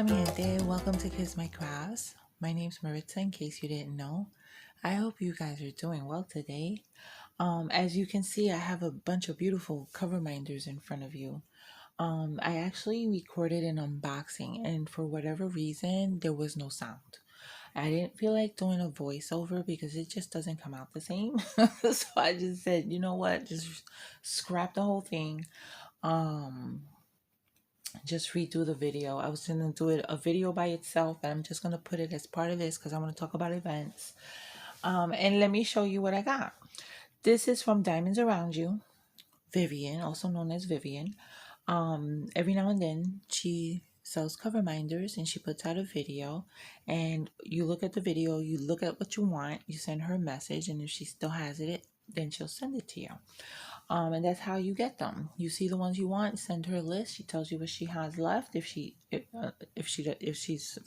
Hola, mi gente. Welcome to Kiss My Crafts. My name's Maritza, in case you didn't know. I hope you guys are doing well today. As you can see, I have a bunch of beautiful cover minders in front of you. I actually recorded an unboxing, and for whatever reason, there was no sound. I didn't feel like doing a voiceover because it just doesn't come out the same. So I just said, you know what, just scrap the whole thing. Um, just redo the video. I was gonna do it a video by itself, and I'm just gonna put it as part of this because I want to talk about events. And let me show you what I got. This is from Diamonds Around You, Vivian, also known as Vivian. Every now and then she sells cover minders and she puts out a video, and you look at the video, you look at what you want, you send her a message, and if she still has it, then she'll send it to you. And that's how you get them. You see the ones you want, send her a list. She tells you what she has left. If she's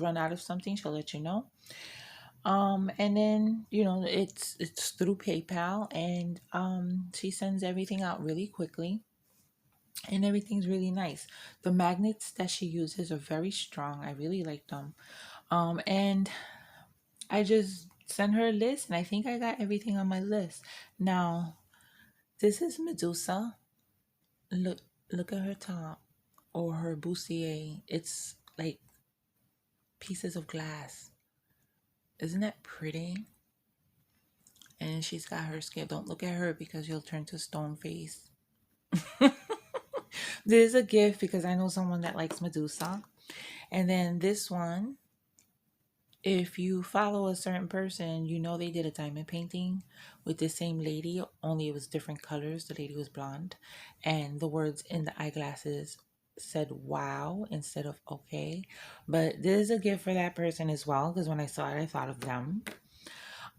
run out of something, she'll let you know. And then it's through PayPal, and she sends everything out really quickly, and everything's really nice. The magnets that she uses are very strong. I really like them. And I just sent her a list, and I think I got everything on my list. Now, this is Medusa. Look, look at her top or her bustier. It's like pieces of glass. Isn't that pretty? And she's got her skin. Don't look at her because you'll turn to stone face. This is a gift because I know someone that likes Medusa. And then this one, if you follow a certain person, you know they did a diamond painting with the same lady, only it was different colors. The lady was blonde, and the words in the eyeglasses said wow instead of okay. But this is a gift for that person as well, because when I saw it, I thought of them.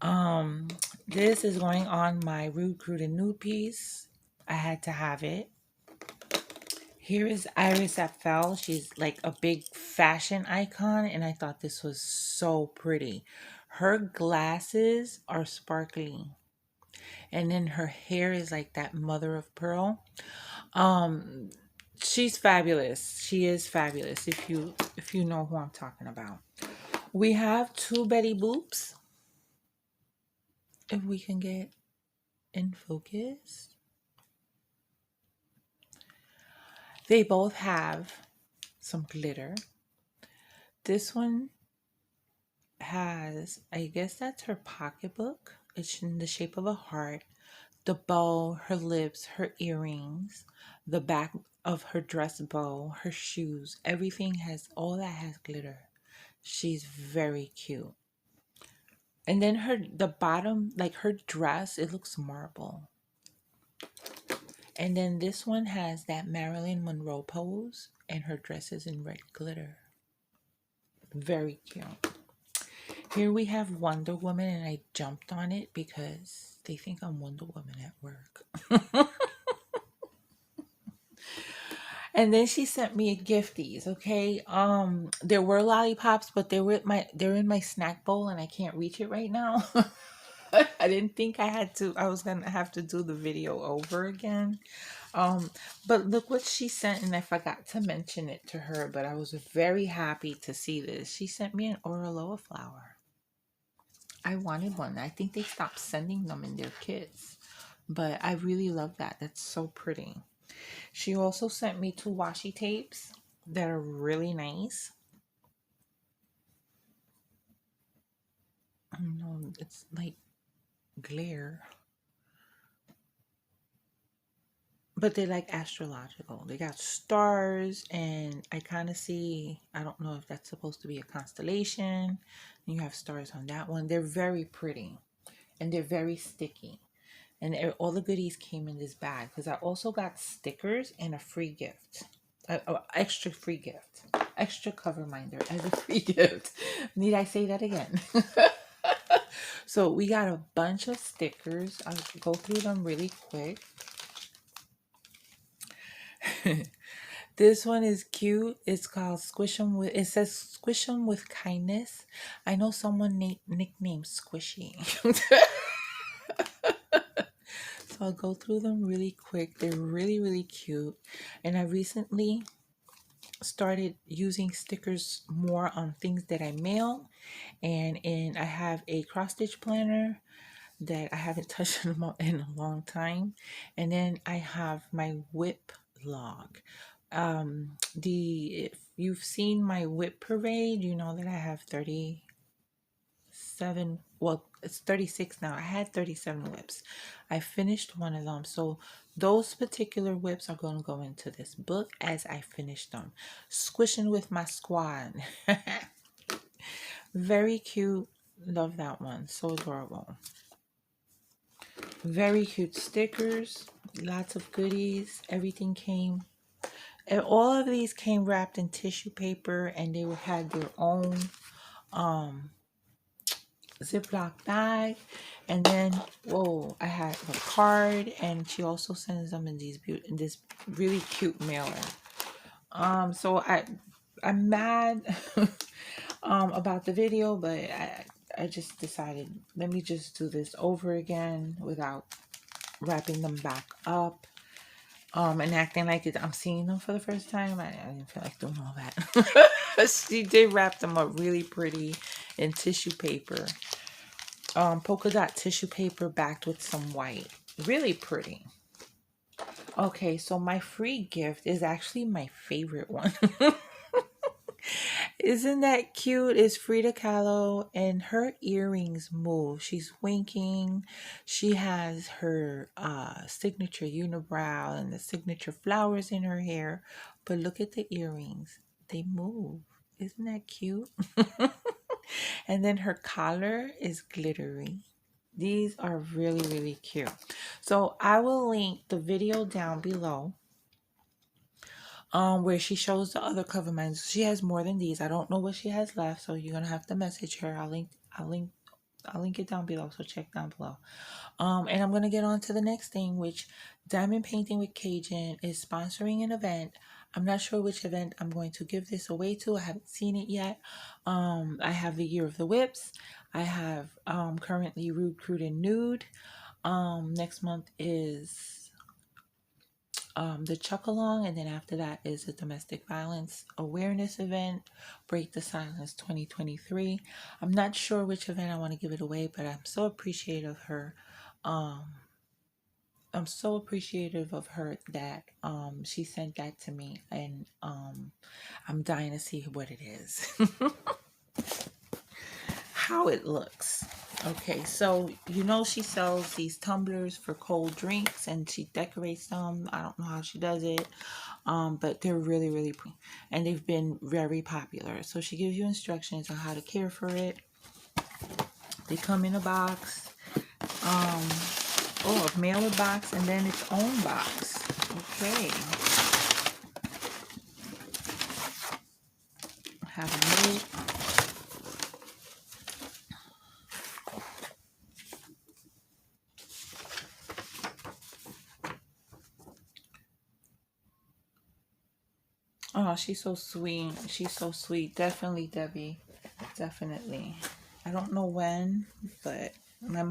Um, this is going on my Rude, Crude, and Nude piece. I had to have it. Here is Iris that fell. She's like a big fashion icon, and I thought this was so pretty. Her glasses are sparkly, and then her hair is like that mother of pearl. Um, she's fabulous. She is fabulous. If you know who I'm talking about. We have two Betty Boops. If we can get in focus. They both have some glitter. This one has, I guess that's her pocketbook. It's in the shape of a heart. The bow, her lips, her earrings, the back of her dress bow, her shoes, everything has, all that has glitter. She's very cute. And then the bottom, like her dress, it looks marble. And then this one has that Marilyn Monroe pose, and her dress is in red glitter. Very cute. Here we have Wonder Woman, and I jumped on it because they think I'm Wonder Woman at work. And then she sent me gifties, okay? There were lollipops, but they're in my snack bowl, and I can't reach it right now. I didn't think I was gonna have to do the video over again. But look what she sent, and I forgot to mention it to her, but I was very happy to see this. She sent me an Oraloa flower. I wanted one. I think they stopped sending them in their kits, but I really love that. That's so pretty. She also sent me two washi tapes that are really nice. I don't know, it's like glare, but they're like astrological. They got stars, and I kind of see, I don't know if that's supposed to be a constellation. You have stars on that one. They're very pretty, and they're very sticky. And all the goodies came in this bag because I also got stickers and a free gift. Extra free gift. Extra cover minder as a free gift. Need I say that again? So we got a bunch of stickers. I'll go through them really quick. This one is cute. It's called Squish 'em with, it says Squish 'em with kindness. I know someone nicknamed Squishy. So I'll go through them really quick. They're really, really cute. And I recently started using stickers more on things that I mail, and I have a cross stitch planner that I haven't touched in a long time, and then I have my WIP log. The If you've seen my WIP parade, you know that I have 37, well, it's 36 now. I had 37 WIPs. I finished one of them, so those particular WIPs are going to go into this book as I finish them. Squishing with my squad. Very cute. Love that one. So adorable. Very cute stickers. Lots of goodies. Everything came. And all of these came wrapped in tissue paper, and they had their own Ziploc bag. And then, whoa, I had a card, and she also sends them in in this really cute mailer. So I'm mad about the video, but I just decided, let me just do this over again without wrapping them back up, and acting like I'm seeing them for the first time. I didn't feel like doing all that. She did wrap them up really pretty in tissue paper, polka dot tissue paper backed with some white. Really pretty. Okay, so my free gift is actually my favorite one. Isn't that cute? It's Frida Kahlo, and her earrings move. She's winking. She has her signature unibrow and the signature flowers in her hair. But look at the earrings. They move. Isn't that cute? And then her collar is glittery. These are really, really cute. So I will link the video down below, where she shows the other cover mines. She has more than these. I don't know what she has left, so you're gonna have to message her. I'll link it down below, so check down below. And I'm gonna get on to the next thing, which Diamond Painting with Cajun is sponsoring an event. I'm not sure which event I'm going to give this away to. I haven't seen it yet. I have the Year of the Whips. I have currently Rude, Crude, and Nude. Next month is the Chuck Along, and then after that is the Domestic Violence Awareness Event, Break the Silence 2023. I'm not sure which event I want to give it away, but I'm so appreciative of her. I'm so appreciative of her that she sent that to me, and I'm dying to see what it is. How it looks. Okay, so you know she sells these tumblers for cold drinks, and she decorates them. I don't know how she does it, but they're really, really pretty, and they've been very popular. So she gives you instructions on how to care for it. They come in a box, a mailer box, and then its own box. Okay, have a note. Oh, she's so sweet. She's so sweet. Definitely, Debbie. Definitely. I don't know when, but my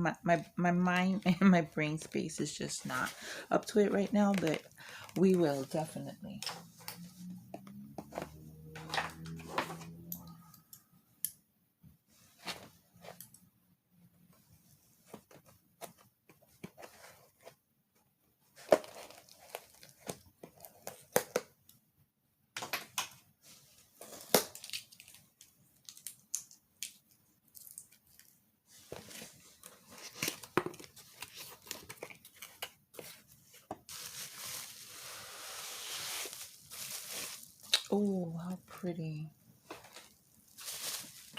mind and my brain space is just not up to it right now, but we will definitely. Oh, how pretty.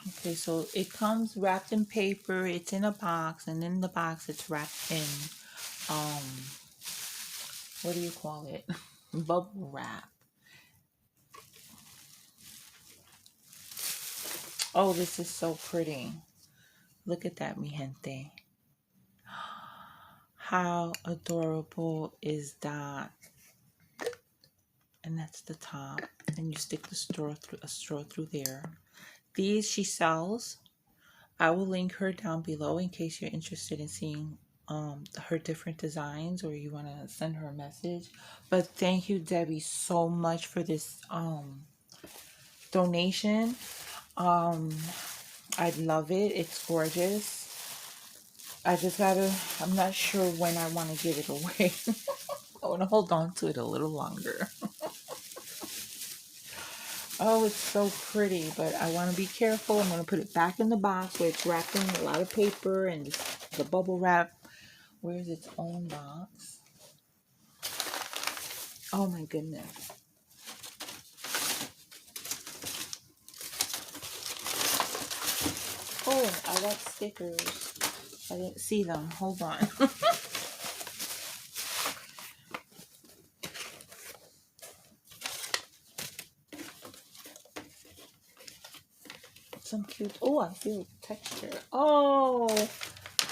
Okay, so it comes wrapped in paper. It's in a box, and in the box it's wrapped in um what do you call it? Bubble wrap. Oh, this is so pretty. Look at that, mi gente. How adorable is that? And that's the top. And you stick the straw through there. These she sells. I will link her down below in case you're interested in seeing her different designs, or you want to send her a message. But thank you, Debbie, so much for this donation. Um, I love it. It's gorgeous. I'm not sure when I want to give it away. I want to hold on to it a little longer. Oh, it's so pretty, but I want to be careful. I'm going to put it back in the box where it's wrapped in a lot of paper and the bubble wrap. Where's its own box? Oh my goodness. Oh, I got stickers. I didn't see them. Hold on. Some cute. Oh, I feel texture. Oh,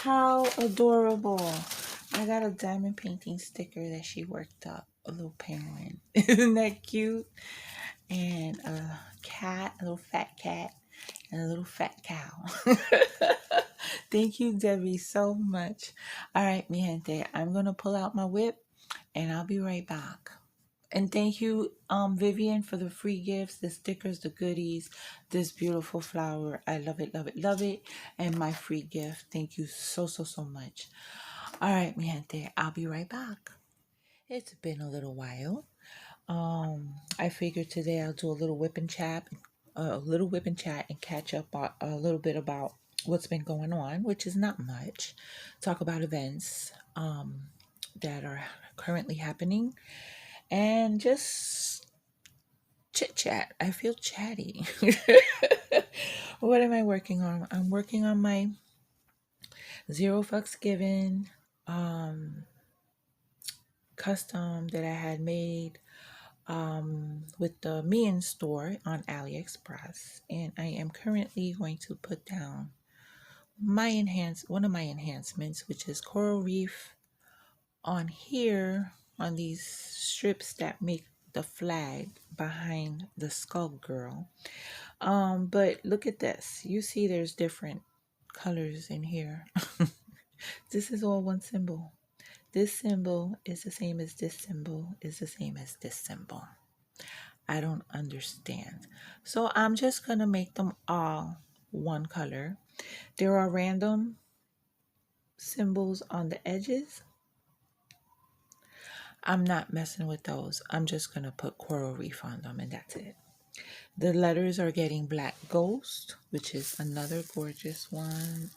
how adorable. I got a diamond painting sticker that she worked up. A little penguin. Isn't that cute? And a cat, a little fat cat, and a little fat cow. Thank you, Debbie, so much. All right, mi gente, I'm going to pull out my whip and I'll be right back. And thank you, Vivian, for the free gifts, the stickers, the goodies, this beautiful flower. I love it, love it, love it. And my free gift. Thank you so, so, so much. All right, mi gente, I'll be right back. It's been a little while. I figured today I'll do a little whip and chat, and catch up a little bit about what's been going on, which is not much. Talk about events that are currently happening, and just chit chat. I feel chatty. What am I working on? I'm working on my Zero Fucks Given custom that I had made with the Mian store on AliExpress, and I am currently going to put down one of my enhancements, which is coral reef on here on these strips that make the flag behind the skull girl. But look at this. You see there's different colors in here. This is all one symbol. This symbol is the same as this symbol, is the same as this symbol. I don't understand. So I'm just going to make them all one color. There are random symbols on the edges. I'm not messing with those. I'm just going to put coral reef on them and that's it. The letters are getting black ghost, which is another gorgeous one.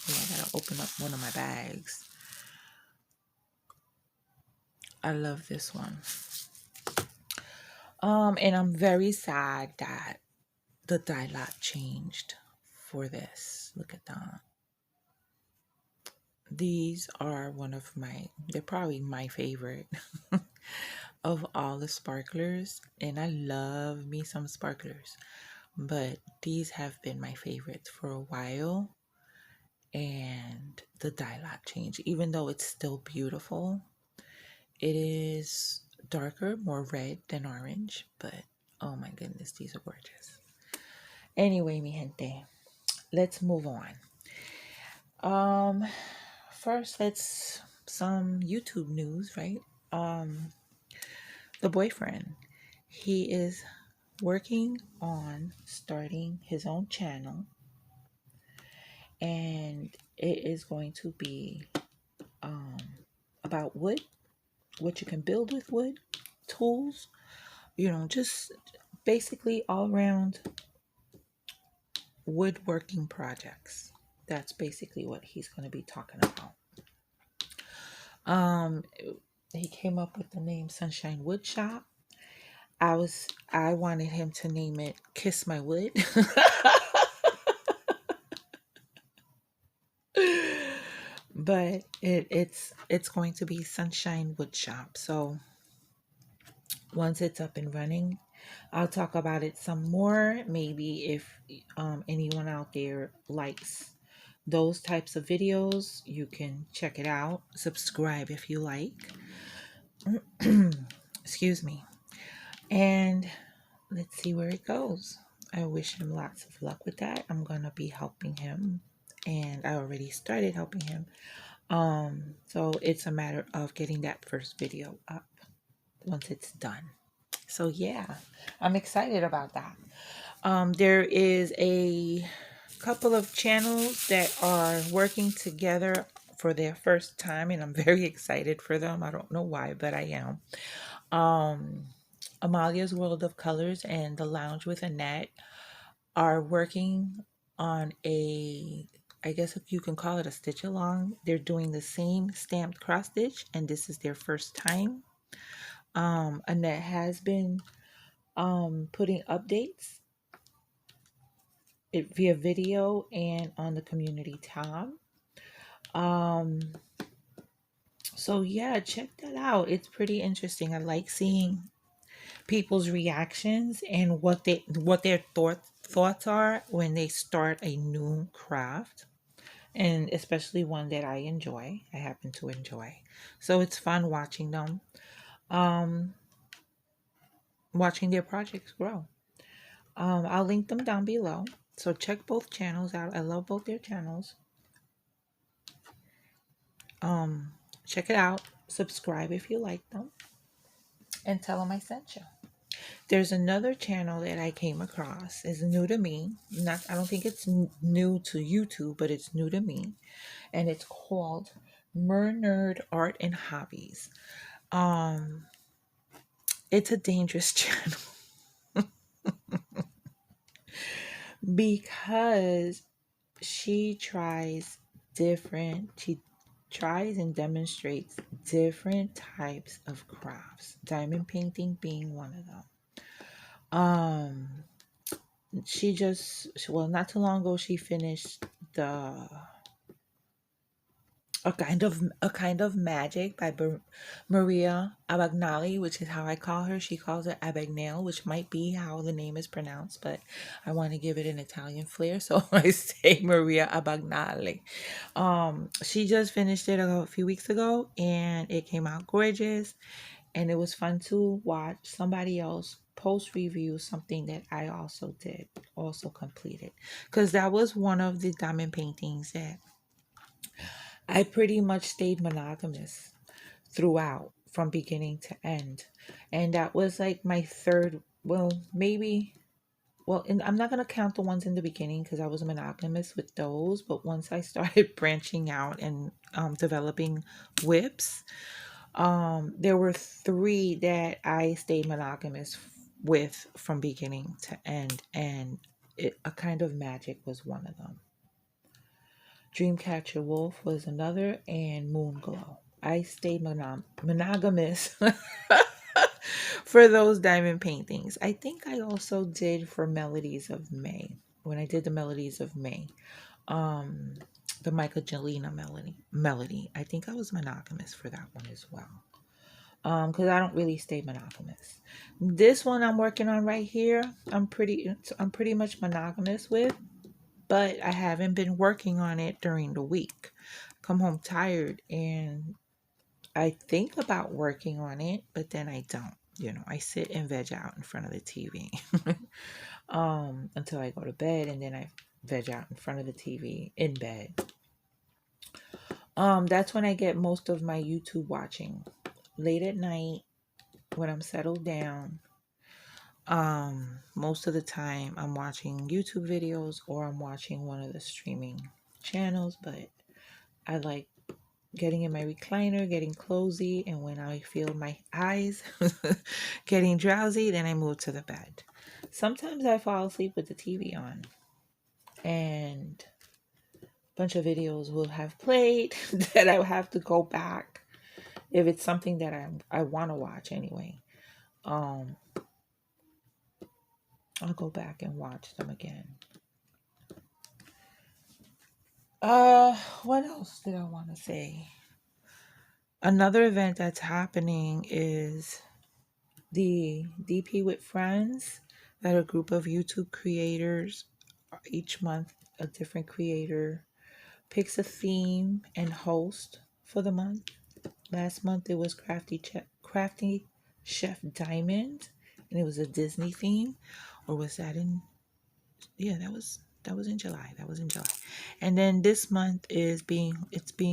I gotta open up one of my bags. I love this one. And I'm very sad that the die lot changed for this. Look at that. These are they're probably my favorite of all the sparklers. And I love me some sparklers. But these have been my favorites for a while. And the die lot changed. Even though it's still beautiful, it is darker, more red than orange. But oh my goodness, these are gorgeous. Anyway, mi gente, let's move on. First, let's some YouTube news, right? The boyfriend, he is working on starting his own channel, and it is going to be about wood, what you can build with wood, tools, just basically all around woodworking projects. That's basically what he's going to be talking about. He came up with the name Sunshine Wood Shop. I wanted him to name it Kiss My Wood. But it's going to be Sunshine Wood Shop. So once it's up and running, I'll talk about it some more. Maybe if anyone out there likes those types of videos, you can check it out. Subscribe if you like. Excuse me. And let's see where it goes. I wish him lots of luck with that. I'm going to be helping him, and I already started helping him. So it's a matter of getting that first video up once it's done. So yeah, I'm excited about that. There is a couple of channels that are working together for their first time, and I'm very excited for them. I don't know why, but I am. Um, Amalya's World of Colors and The Lounge with Annette are working on a, I guess if you can call it a stitch along. They're doing the same stamped cross stitch, and this is their first time. Annette has been putting updates via video and on the community tab. Um, so yeah, check that out. It's pretty interesting. I like seeing people's reactions and what their thoughts are when they start a new craft, and especially one that I happen to enjoy. So it's fun watching them, um, watching their projects grow. I'll link them down below. So check both channels out. I love both their channels. Um, Check it out. Subscribe if you like them, and tell them I sent you. There's another channel that I came across. It's new to me. Not, I don't think it's new to YouTube, but it's new to me, and it's called Nerd Art and Hobbies. Um, it's a dangerous channel because she tries and demonstrates different types of crafts, diamond painting being one of them. Um, well, not too long ago, she finished the a kind of magic by Maria Abagnale, which is how I call her. She calls it Abagnale, which might be how the name is pronounced, but I want to give it an Italian flair, so I say Maria Abagnale. She just finished it a few weeks ago, and it came out gorgeous, and it was fun to watch somebody else post review something that I also completed, because that was one of the diamond paintings that I pretty much stayed monogamous throughout from beginning to end. And that was like my third, well, maybe, well, and I'm not going to count the ones in the beginning because I was monogamous with those. But once I started branching out and developing whips, there were three that I stayed monogamous with from beginning to end. And a kind of magic was one of them. Dreamcatcher Wolf was another, and Moonglow. I stayed monogamous for those diamond paintings. I think I also did for Melodies of May. When I did the Melodies of May, um, the Michaelina melody. I think I was monogamous for that one as well. Because I don't really stay monogamous. This one I'm working on right here, I'm pretty much monogamous with, but I haven't been working on it during the week. Come home tired and I think about working on it, but then I don't. I sit and veg out in front of the TV until I go to bed, and then I veg out in front of the TV in bed. That's when I get most of my YouTube watching. Late at night when I'm settled down. Most of the time I'm watching YouTube videos or I'm watching one of the streaming channels, but I like getting in my recliner, getting cozy, and when I feel my eyes getting drowsy, then I move to the bed. Sometimes I fall asleep with the TV on, and a bunch of videos will have played that I will have to go back if it's something that I want to watch anyway. I'll go back and watch them again. What else did I want to say? Another event that's happening is the DP with Friends, that a group of YouTube creators, each month a different creator picks a theme and host for the month. Last month it was Crafty Chef Diamond, and it was a Disney theme. Or was that in? Yeah, that was in July. That was in July. And then this month it's being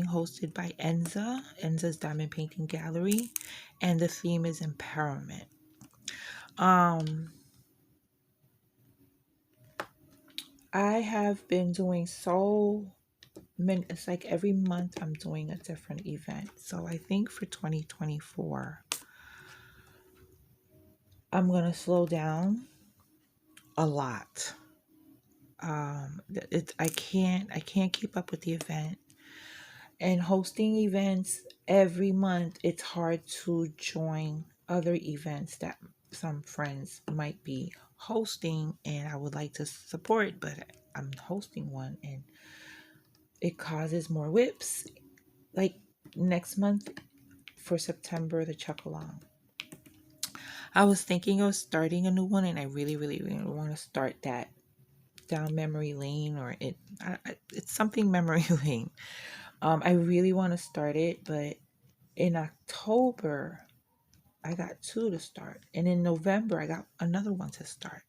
hosted by Enza's Diamond Painting Gallery, and the theme is empowerment. Um, I have been doing so many, it's like every month I'm doing a different event. So I think for 2024, I'm going to slow down a lot. I can't keep up with the event, and hosting events every month. It's hard to join other events that some friends might be hosting, and I would like to support, but I'm hosting one and it causes more whips. Like next month for September, the chuck along. I was thinking of starting a new one, and I really, really, really want to start that down memory lane, or it's something memory lane. I really want to start it, but in October I got two to start, and in November I got another one to start.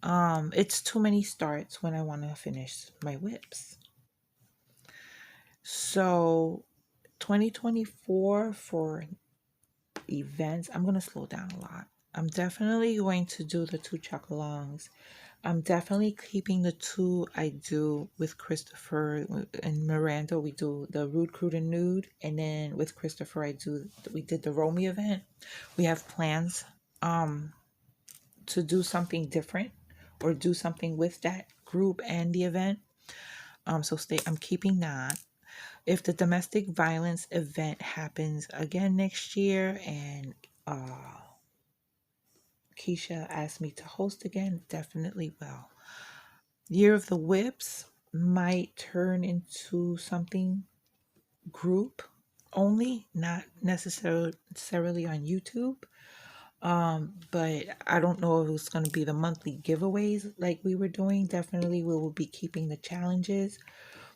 It's too many starts when I want to finish my whips. So 2024 for events, I'm going to slow down a lot. I'm definitely going to do the two chuckalongs. I'm definitely keeping the two I do with Christopher and Miranda. We do the Rude, Crude, and Nude. And then with Christopher, we did the Romy event. We have plans to do something different or do something with that group and the event. I'm keeping that. If the domestic violence event happens again next year and Keisha asked me to host again, definitely will. Year of the Whips might turn into something group only, not necessarily on YouTube. But I don't know if it's going to be the monthly giveaways like we were doing. Definitely, we will be keeping the challenges.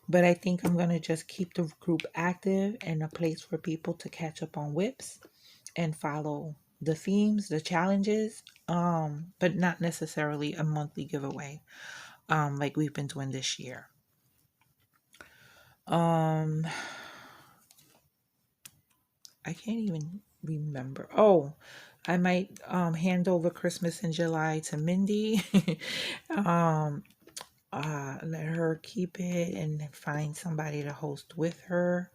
But I think I'm going to just keep the group active and a place for people to catch up on whips and follow the themes, the challenges, but not necessarily a monthly giveaway, like we've been doing this year. Um, I can't even remember. Oh, I might hand over Christmas in July to Mindy. um, Let her keep it and find somebody to host with her.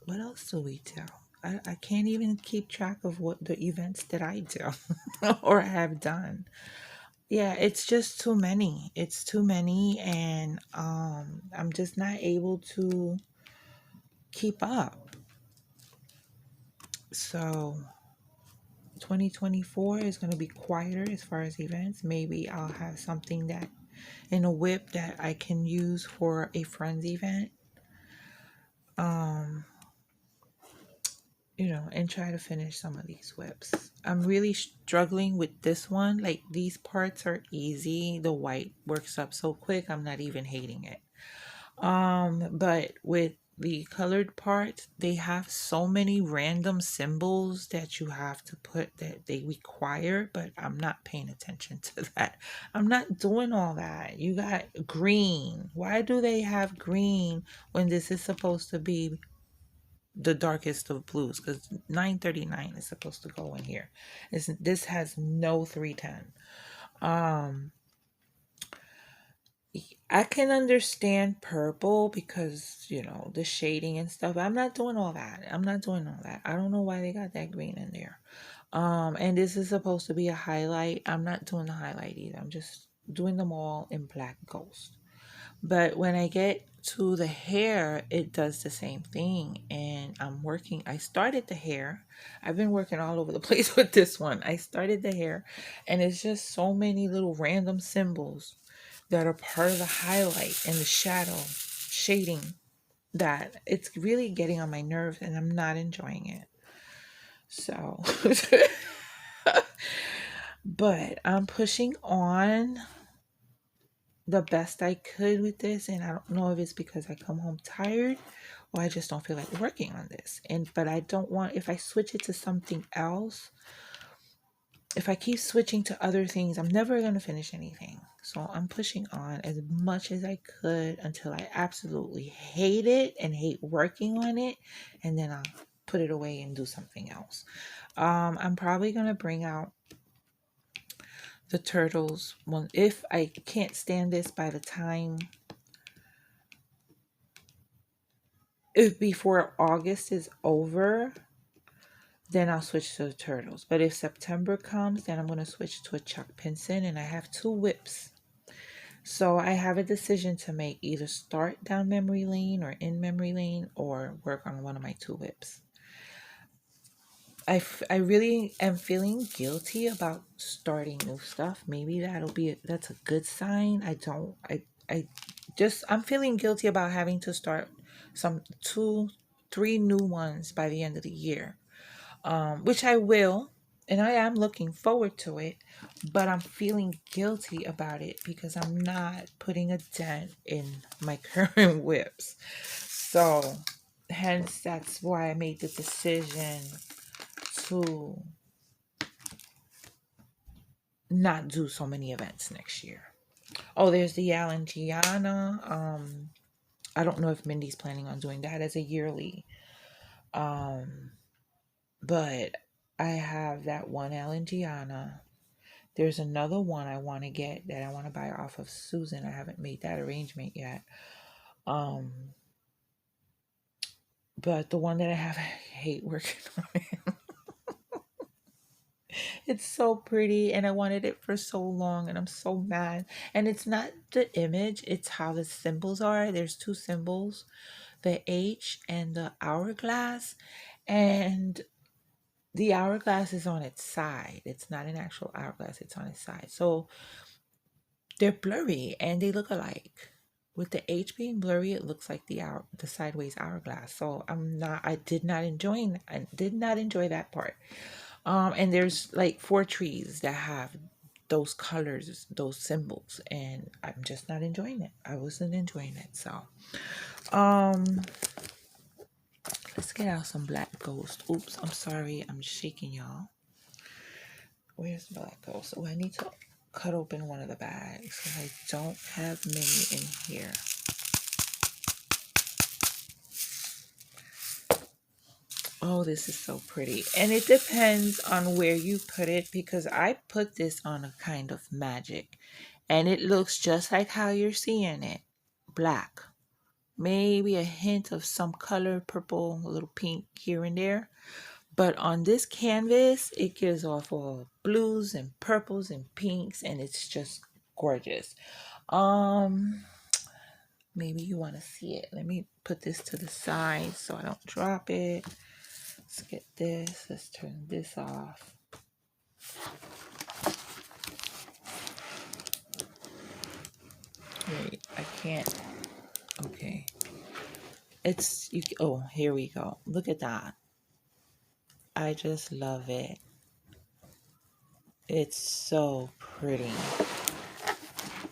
What else do we do? I can't even keep track of what the events that I do or have done. Yeah, it's just too many. It's too many, and I'm just not able to keep up. So 2024 is going to be quieter as far as events. Maybe I'll have something that in a whip that I can use for a friend's event. Um, and try to finish some of these whips. I'm really struggling with this one. Like these parts are easy. The white works up so quick. I'm not even hating it. But with the colored parts, they have so many random symbols that you have to put that they require, but I'm not paying attention to that. I'm not doing all that. You got green. Why do they have green when this is supposed to be the darkest of blues? Because 939 is supposed to go in here. This has no 310. I can understand purple because, the shading and stuff. I'm not doing all that. I don't know why they got that green in there. And this is supposed to be a highlight. I'm not doing the highlight either. I'm just doing them all in black ghost. But when I get to the hair, it does the same thing. And I started the hair. I've been working all over the place with this one. I started the hair, and it's just so many little random symbols that are part of the highlight and the shadow shading that it's really getting on my nerves, and I'm not enjoying it. So, but I'm pushing on the best I could with this, and I don't know if it's because I come home tired or I just don't feel like working on this. But I don't want, if I switch it to something else, if I keep switching to other things, I'm never going to finish anything. So I'm pushing on as much as I could until I absolutely hate it and hate working on it, and then I'll put it away and do something else. I'm probably gonna bring out the turtles one if I can't stand this by the time, if before August is over, then I'll switch to the turtles. But if September comes, then I'm going to switch to a Chuck Pinson, and I have two whips. So I have a decision to make: either start down memory lane or in memory lane, or work on one of my two whips. I really am feeling guilty about starting new stuff. Maybe that's a good sign. I'm feeling guilty about having to start some two, three new ones by the end of the year. Which I will, and I am looking forward to it, but I'm feeling guilty about it because I'm not putting a dent in my current whips. So, hence, that's why I made the decision to not do so many events next year. Oh, there's the Alan Gianna. I don't know if Mindy's planning on doing that as a yearly. Um, but I have that one Alan Gianna. There's another one I want to get that I want to buy off of Susan. I haven't made that arrangement yet. Um, but the one that I have, I hate working on it. It's so pretty, and I wanted it for so long, and I'm so mad. And it's not the image, it's how the symbols are. There's two symbols, the H and the hourglass, and the hourglass is on its side. It's not an actual hourglass, it's on its side. So they're blurry and they look alike. With the H being blurry, it looks like the sideways hourglass. So I did not enjoy that part. And there's like 4 trees that have those colors, those symbols, and I'm just not enjoying it. I wasn't enjoying it. So um let's get out some Black Ghost. Oops, I'm sorry, I'm shaking, y'all. Where's Black Ghost? Oh, I need to cut open one of the bags because I don't have many in here. Oh, this is so pretty. And it depends on where you put it, because I put this on a kind of magic and it looks just like how you're seeing it. Black. Maybe a hint of some color, purple, a little pink here and there. But on this canvas, it gives off all blues and purples and pinks, and it's just gorgeous. Maybe you want to see it. Let me put this to the side so I don't drop it. Let's get this. Let's turn this off. Wait, I can't. Okay. Oh, here we go. Look at that. I just love it. It's so pretty.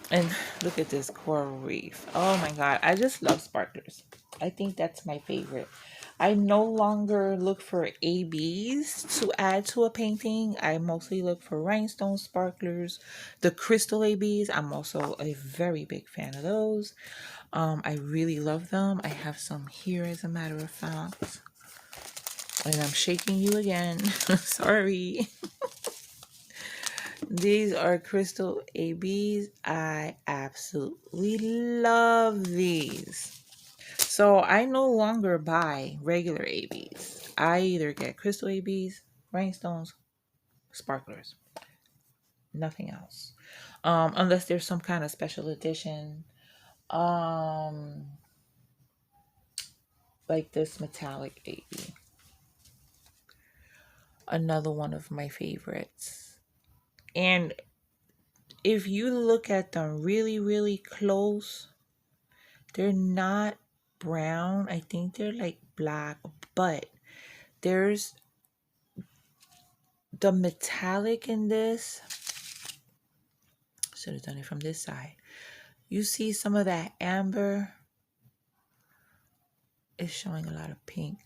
And look at this coral reef. Oh my God. I just love sparklers. I think that's my favorite. I no longer look for ABs to add to a painting. I mostly look for rhinestone sparklers. The crystal ABs, I'm also a very big fan of those. I really love them. I have some here, as a matter of fact. And I'm shaking you again. Sorry. These are crystal ABs. I absolutely love these. So I no longer buy regular ABs. I either get crystal ABs, rhinestones, sparklers. Nothing else. Unless there's some kind of special edition. Like this metallic AB. Another one of my favorites. And if you look at them really, really close, they're not brown. I think they're like black, but there's the metallic in this. Should have done it from this side. You see some of that amber. It's showing a lot of pink.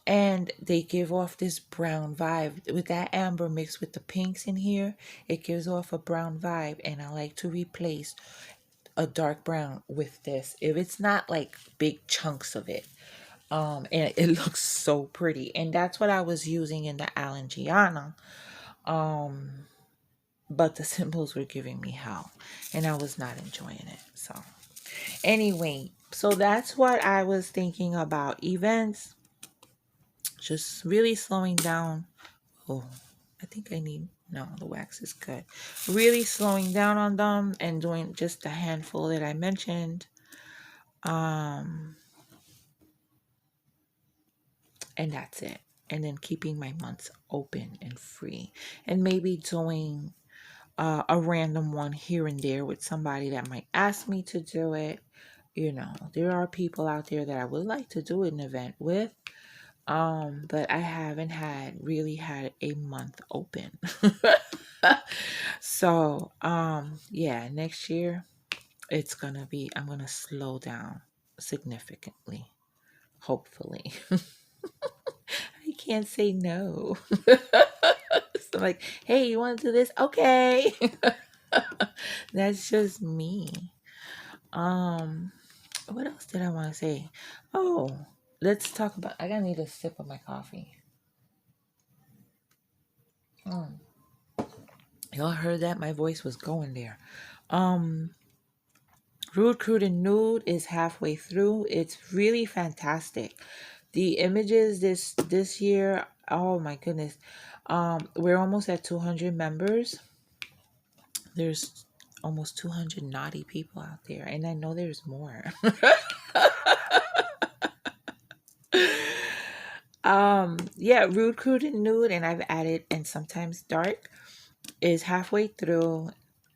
And they give off this brown vibe. With that amber mixed with the pinks in here, it gives off a brown vibe. And I like to replace a dark brown with this. If it's not like big chunks of it, And it looks so pretty. And that's what I was using in the Alangiana. But the symbols were giving me hell, and I was not enjoying it. So anyway, so that's what I was thinking about events. Just really slowing down. Oh, I think I need, no, the wax is good. Really slowing down on them and doing just a handful that I mentioned. And that's it. And then keeping my months open and free. And maybe doing a random one here and there with somebody that might ask me to do it. You know, there are people out there that I would like to do an event with. But I haven't really had a month open. So, yeah, next year I'm gonna slow down significantly, hopefully. I can't say no. So like, hey, you want to do this? Okay. That's just me. Um, what else did I want to say? Oh, let's talk about. I gotta need a sip of my coffee. Y'all heard that? My voice was going there. Um, Rude, Crude, and Nude is halfway through. It's really fantastic. The images this year, oh my goodness. We're almost at 200 members. There's almost 200 naughty people out there, and I know there's more. Yeah, Rude, Crude, and Nude, and I've added and sometimes dark is halfway through.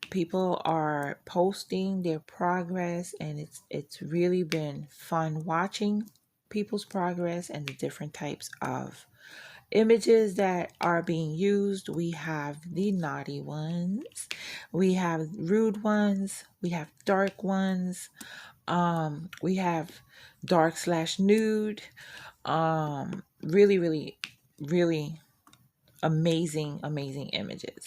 People are posting their progress, and it's really been fun watching people's progress and the different types of images that are being used. We have the naughty ones, we have rude ones, we have dark ones, we have dark slash nude. Really, really, really amazing images.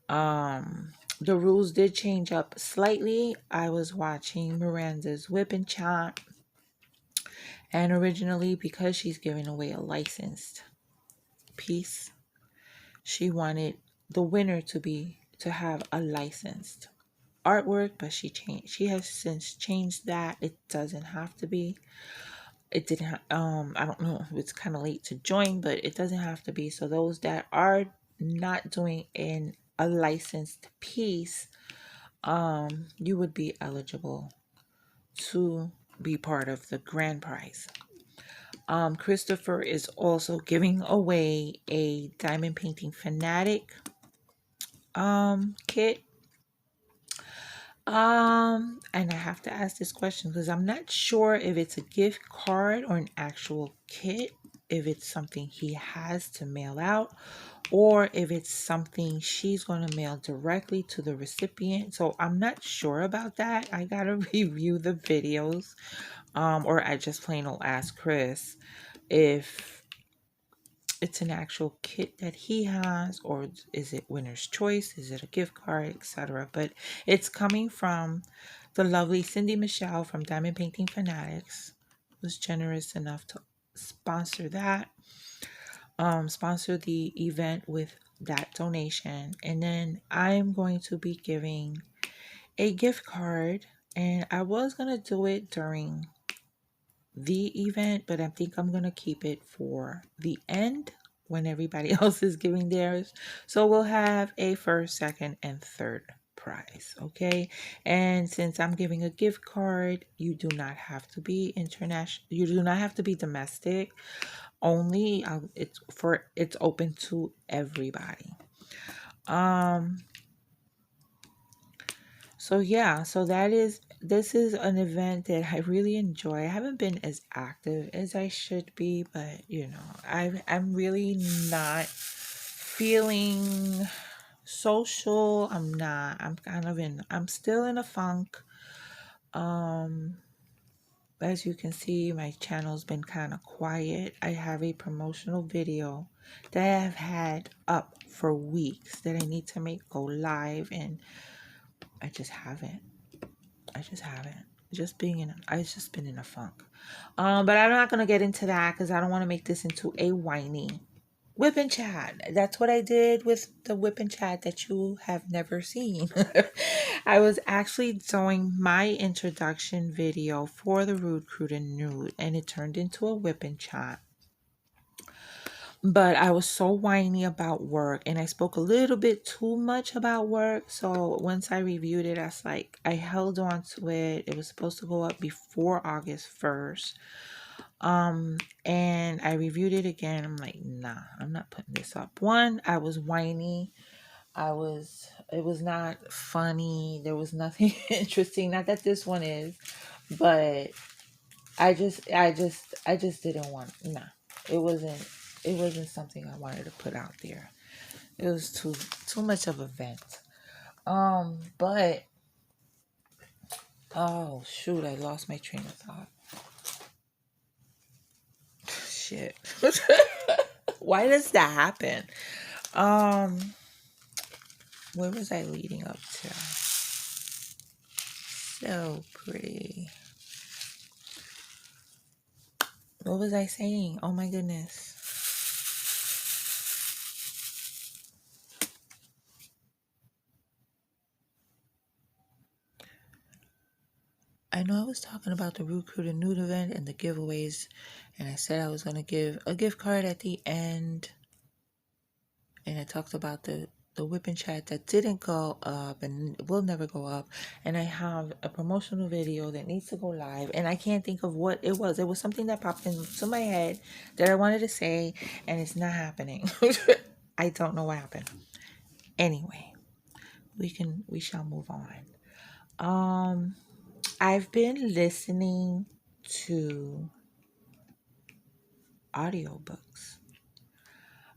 The rules did change up slightly. I was watching Miranda's WIP Chat, and originally, because she's giving away a licensed piece, she wanted the winner to have a licensed artwork, but she has since changed that. It doesn't have to be. It didn't I don't know, it's kind of late to join, but it doesn't have to be. So those that are not doing a licensed piece, you would be eligible to be part of the grand prize. Christopher is also giving away a diamond painting fanatic kit. And I have to ask this question because I'm not sure if it's a gift card or an actual kit, if it's something he has to mail out, or if it's something she's going to mail directly to the recipient. So I'm not sure about that. I gotta review the videos, or I just plain old ask Chris if it's an actual kit that he has, or is it winner's choice, is it a gift card, etc. But it's coming from the lovely Cindy Michelle from Diamond Painting Fanatics, was generous enough to sponsor that, sponsor the event with that donation. And then I'm going to be giving a gift card, and I was going to do it during the event, but I think I'm going to keep it for the end when everybody else is giving theirs. So we'll have a first, second, and third prize. Okay. And since I'm giving a gift card, you do not have to be international. You do not have to be domestic only. It's open to everybody. So yeah, so this is an event that I really enjoy. I haven't been as active as I should be, but you know, I'm really not feeling social. I'm not. I'm still in a funk. As you can see, my channel's been kind of quiet. I have a promotional video that I have had up for weeks that I need to make go live, and I just haven't. I've just been in a funk. But I'm not gonna get into that because I don't want to make this into a whiny whip and chat. That's what I did with the whip and chat that you have never seen. I was actually doing my introduction video for the Rude, Crude, and Nude, and it turned into a whip and chat. But I was so whiny about work, and I spoke a little bit too much about work. So once I reviewed it, I held on to it. It was supposed to go up before August 1st. And I reviewed it again. I'm like, nah, I'm not putting this up. One, I was whiny. It was not funny. There was nothing interesting. Not that this one is, but I just didn't want, nah, it wasn't, it wasn't something I wanted to put out there. It was too much of a vent. But, oh shoot, I lost my train of thought. Shit. Why does that happen? Where was I leading up to? So pretty. What was I saying? Oh my goodness. I know I was talking about the Rude Crew, the Nude event and the giveaways, and I said I was going to give a gift card at the end, and I talked about the whip and chat that didn't go up and will never go up, and I have a promotional video that needs to go live, and I can't think of what it was. It was something that popped into my head that I wanted to say, and it's not happening. I don't know what happened. Anyway, we shall move on. I've been listening to audiobooks.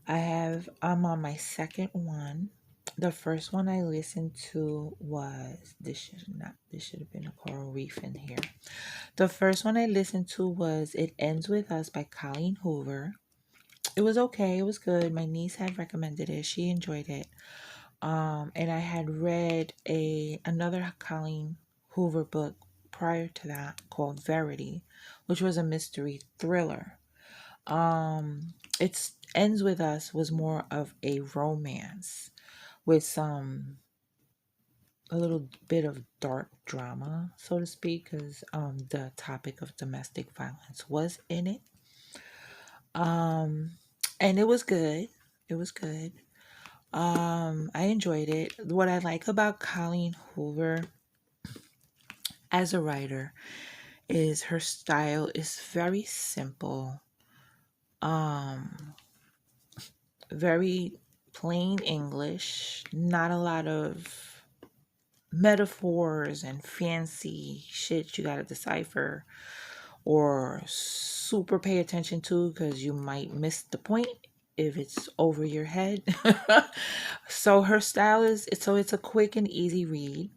I'm on my second one. The first one I listened to was this should have been a coral reef in here. The first one I listened to was It Ends With Us by Colleen Hoover. It was okay, it was good. My niece had recommended it. She enjoyed it. And I had read another Colleen Hoover book prior to that called Verity, which was a mystery thriller. It Ends With Us was more of a romance with a little bit of dark drama, so to speak, because the topic of domestic violence was in it. And it was good. It was good. I enjoyed it. What I like about Colleen Hoover as a writer is her style is very simple, very plain English, not a lot of metaphors and fancy shit you gotta decipher or super pay attention to because you might miss the point if it's over your head. So her style it's a quick and easy read.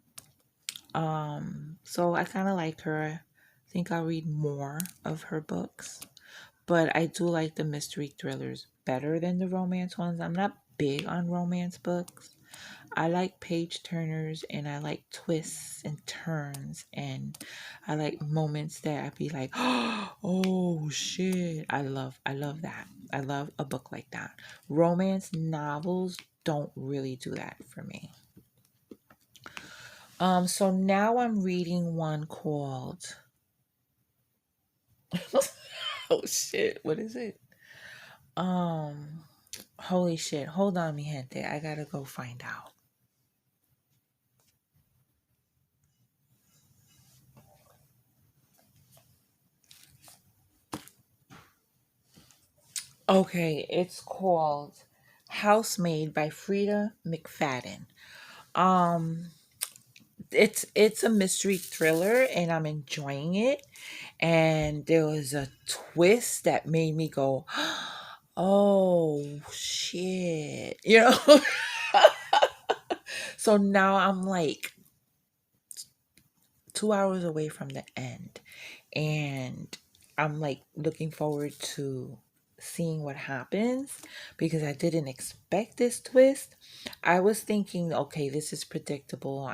So I kind of like her. I think I'll read more of her books, but I do like the mystery thrillers better than the romance ones. I'm not big on romance books. I like page turners and I like twists and turns and I like moments that I'd be like, oh shit. I love that. I love a book like that. Romance novels don't really do that for me. So now I'm reading one called oh shit, what is it? Holy shit. Hold on, mi gente. I gotta go find out. Okay, it's called Housemaid by Frida McFadden. Um, it's a mystery thriller and I'm enjoying it. And there was a twist that made me go, oh shit. You know? So now I'm like 2 hours away from the end. And I'm like looking forward to seeing what happens because I didn't expect this twist. I was thinking, okay, this is predictable.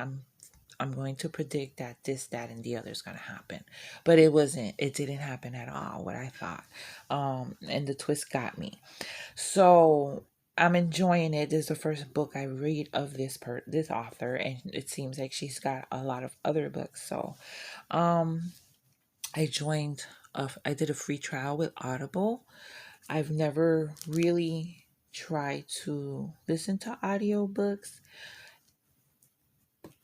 I'm going to predict that this, that, and the other is going to happen. But it didn't happen at all, what I thought. And the twist got me. So I'm enjoying it. This is the first book I read of this author, and it seems like she's got a lot of other books. So I joined, I did a free trial with Audible. I've never really tried to listen to audiobooks.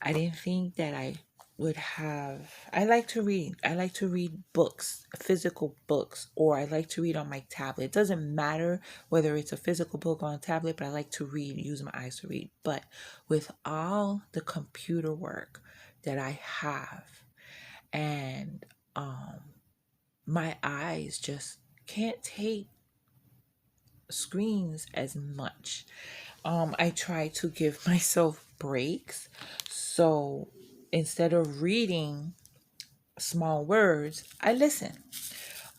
I didn't think that I would have. I like to read. I like to read books, physical books, or I like to read on my tablet. It doesn't matter whether it's a physical book or on a tablet, but I like to read, use my eyes to read. But with all the computer work that I have, and my eyes just can't take screens as much. I try to give myself breaks. So instead of reading small words, I listen.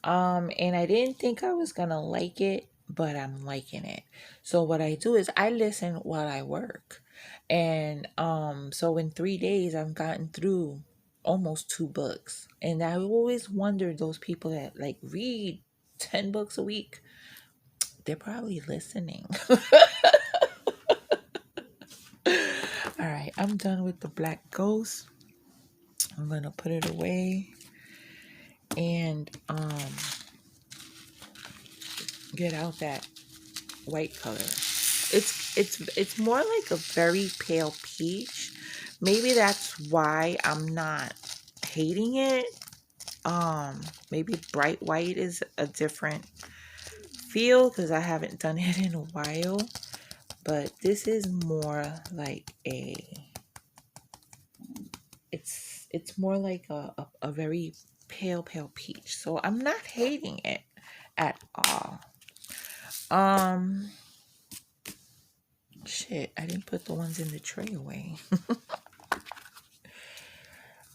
And I didn't think I was gonna like it, but I'm liking it. So what I do is I listen while I work. And so in 3 days I've gotten through almost 2 books. And I always wonder those people that like read 10 books a week, they're probably listening. All right, I'm done with the black ghost. I'm gonna put it away and get out that white color. It's more like a very pale peach. Maybe that's why I'm not hating it. Maybe bright white is a different feel because I haven't done it in a while. But this is more like it's more like a very pale peach. So I'm not hating it at all. Shit, I didn't put the ones in the tray away.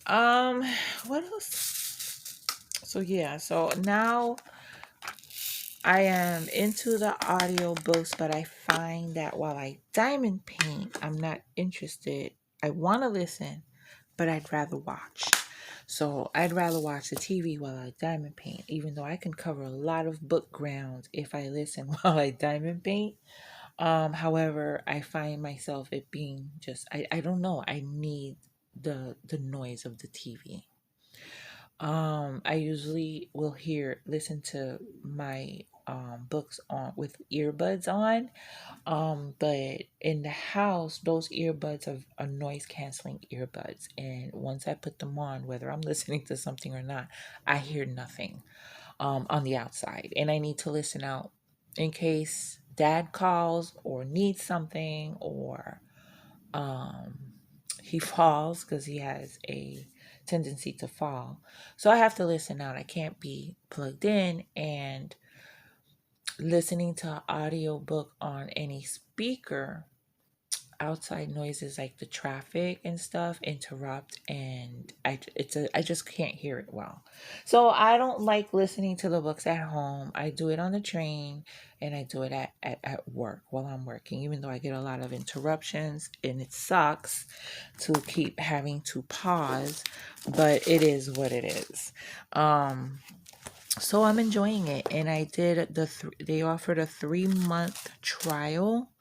What else? So yeah, so now I am into the audiobooks, but I find that while I diamond paint, I'm not interested. I want to listen, but I'd rather watch. So I'd rather watch the TV while I diamond paint, even though I can cover a lot of book ground if I listen while I diamond paint. However, I find myself it being just I don't know. I need the noise of the TV. I usually will listen to my books on with earbuds on. But in the house, those earbuds are noise canceling earbuds, and once I put them on, whether I'm listening to something or not, I hear nothing on the outside, and I need to listen out in case dad calls or needs something, or he falls because he has a tendency to fall. So I have to listen out. I can't be plugged in and listening to an audiobook on any speaker. Outside noises like the traffic and stuff interrupt, and I just can't hear it well. So I don't like listening to the books at home. I do it on the train, and I do it at work while I'm working, even though I get a lot of interruptions and it sucks to keep having to pause, but it is what it is. So I'm enjoying it, and I did they offered a 3-month trial.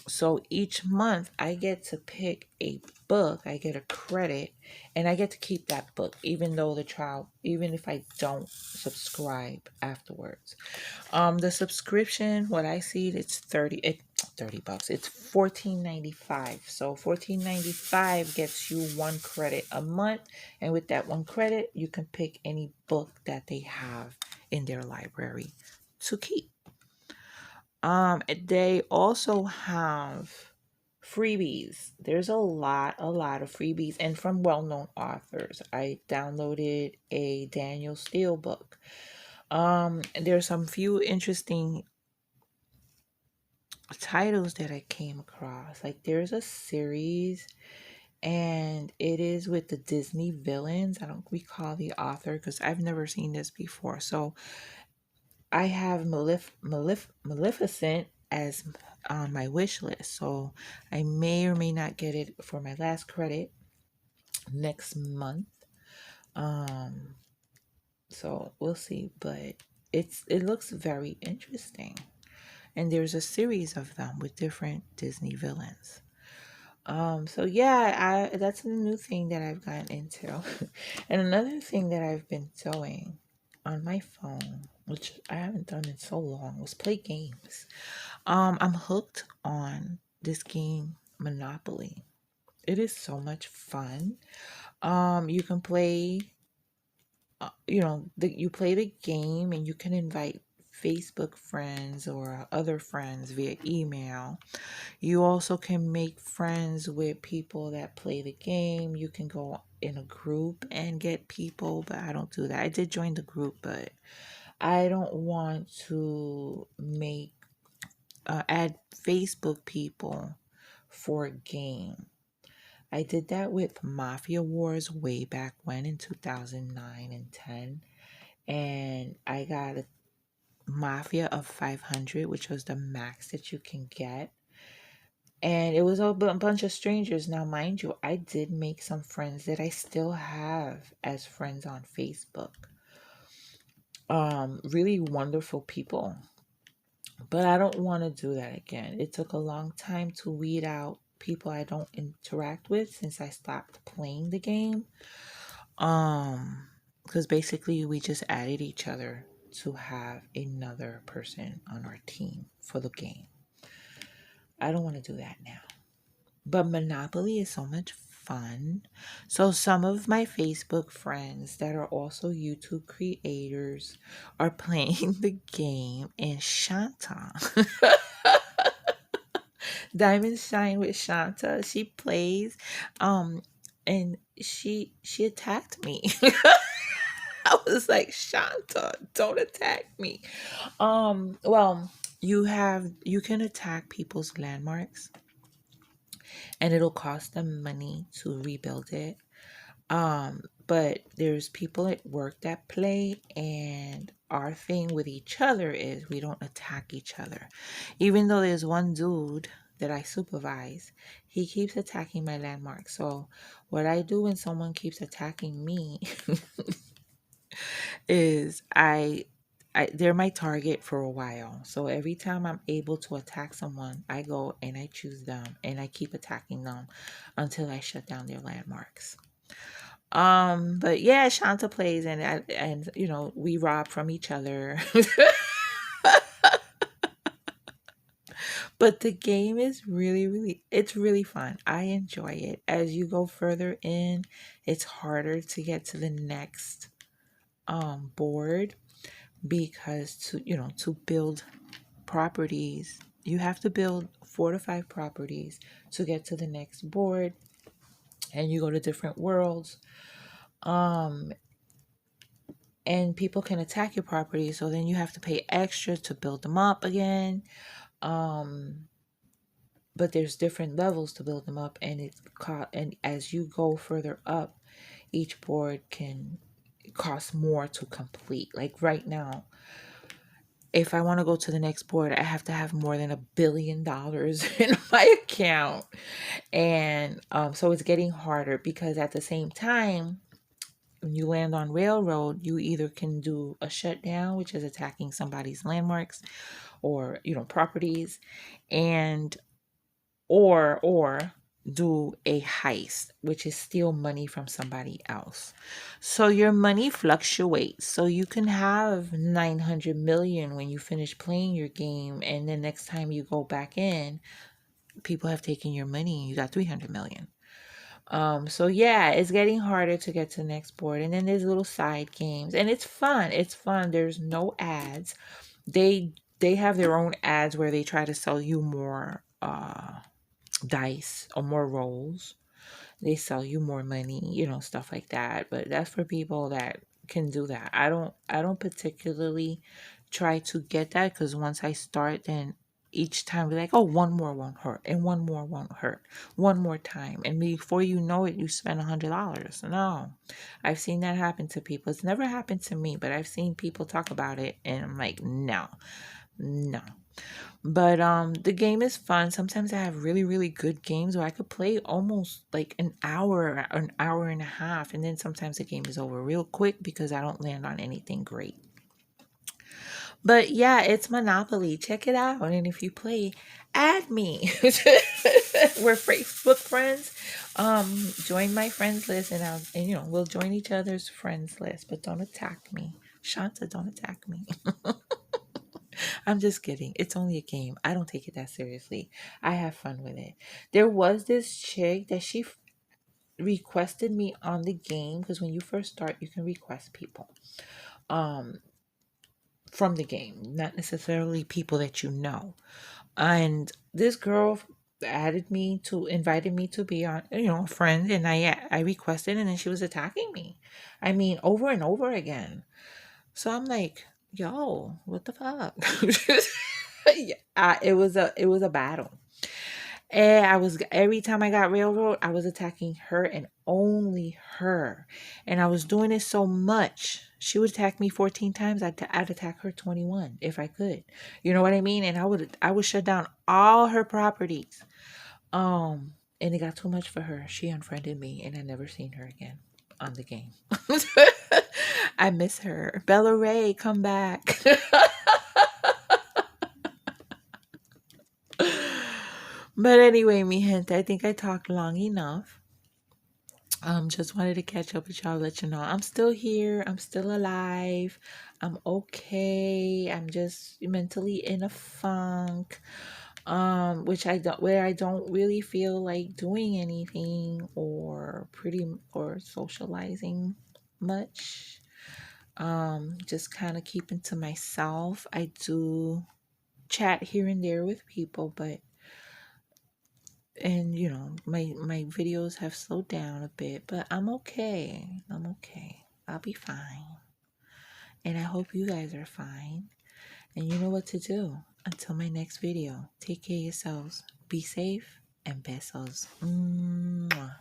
So each month I get to pick a book, I get a credit, and I get to keep that book, even if I don't subscribe afterwards. The subscription, what I see, it's 30 bucks. It's $14.95. So $14.95 gets you 1 credit a month, and with that 1 credit, you can pick any book that they have in their library to keep. They also have freebies. There's a lot of freebies, and from well-known authors. I downloaded a Daniel Steele book. There's some few interesting titles that I came across. Like there's a series, and it is with the Disney villains. I don't recall the author because I've never seen this before. So I have Maleficent as on my wish list. So I may or may not get it for my last credit next month. Um, so we'll see, but it looks very interesting. And there's a series of them with different Disney villains. So yeah, I that's a new thing that I've gotten into. And another thing that I've been doing on my phone, which I haven't done in so long, was play games. I'm hooked on this game, Monopoly. It is so much fun. You can play, you play the game and you can invite Facebook friends or other friends via email. You also can make friends with people that play the game. You can go in a group and get people, but I don't do that. I did join the group, but I don't want to add Facebook people for a game. I did that with Mafia Wars way back when in 2009 and 10. And I got a Mafia of 500, which was the max that you can get. And it was a bunch of strangers. Now, mind you, I did make some friends that I still have as friends on Facebook. Really wonderful people. But I don't want to do that again. It took a long time to weed out people I don't interact with since I stopped playing the game. Because basically we just added each other to have another person on our team for the game. I don't want to do that now. But Monopoly is so much fun. So some of my Facebook friends that are also YouTube creators are playing the game, and Shanta, Diamond Shine with Shanta, she plays, and she attacked me. I was like, Shanta, don't attack me. Well, you can attack people's landmarks and it'll cost them money to rebuild it. But there's people at work that play, and our thing with each other is we don't attack each other. Even though there's one dude that I supervise, he keeps attacking my landmark. So what I do when someone keeps attacking me is they're my target for a while. So every time I'm able to attack someone, I go and I choose them and I keep attacking them until I shut down their landmarks. But yeah, Shanta plays and we rob from each other. But the game is it's really fun. I enjoy it. As you go further in, it's harder to get to the next board because to build properties, you have to build 4 to 5 properties to get to the next board, and you go to different worlds. And people can attack your property, so then you have to pay extra to build them up again. But there's different levels to build them up, and and as you go further up, each board can cost more to complete. Like right now, if I want to go to the next board, I have to have more than $1 billion in my account. And so it's getting harder because at the same time, when you land on railroad, you either can do a shutdown, which is attacking somebody's landmarks or properties, and or do a heist, which is steal money from somebody else. So your money fluctuates. So you can have 900 million when you finish playing your game, and then next time you go back in, people have taken your money and you got 300 million. So yeah, it's getting harder to get to the next board. And then there's little side games, and it's fun. It's fun. There's no ads. They have their own ads where they try to sell you more dice or more rolls. They sell you more money, stuff like that. But that's for people that can do that. I don't particularly try to get that, because once I start, then each time we're like, oh, one more won't hurt, and one more won't hurt, one more time, and before you know it, you spend $100. No, I've seen that happen to people. It's never happened to me, but I've seen people talk about it, and I'm like, no, But the game is fun. Sometimes I have really, really good games where I could play almost like an hour and a half, and then sometimes the game is over real quick because I don't land on anything great. But yeah, it's Monopoly. Check it out. And if you play, add me. We're Facebook friends. Join my friends list, and we'll join each other's friends list. But don't attack me, Shanta. Don't attack me. I'm just kidding. It's only a game. I don't take it that seriously. I have fun with it. There was this chick that requested me on the game because when you first start, you can request people um from the game, not necessarily people that you know. And this girl invited me to be on, a friend, and I requested, and then she was attacking me. I mean, over and over again. So I'm like, yo, what the fuck? Yeah, it was a battle. And every time I got railroad, I was attacking her and only her. And I was doing it so much. She would attack me 14 times. I'd attack her 21 if I could. You know what I mean? And I would shut down all her properties. And it got too much for her. She unfriended me and I never seen her again on the game. I miss her. Bella Ray, come back. But anyway, mi gente, I think I talked long enough. Just wanted to catch up with y'all, let you know I'm still here. I'm still alive. I'm okay. I'm just mentally in a funk. Where I don't really feel like doing anything or socializing much. Just kind of keeping to myself. I do chat here and there with people, but my videos have slowed down a bit, but I'm okay. I'll be fine. And I hope you guys are fine. And you know what to do. Until my next video, take care of yourselves. Be safe and besos. Mwah.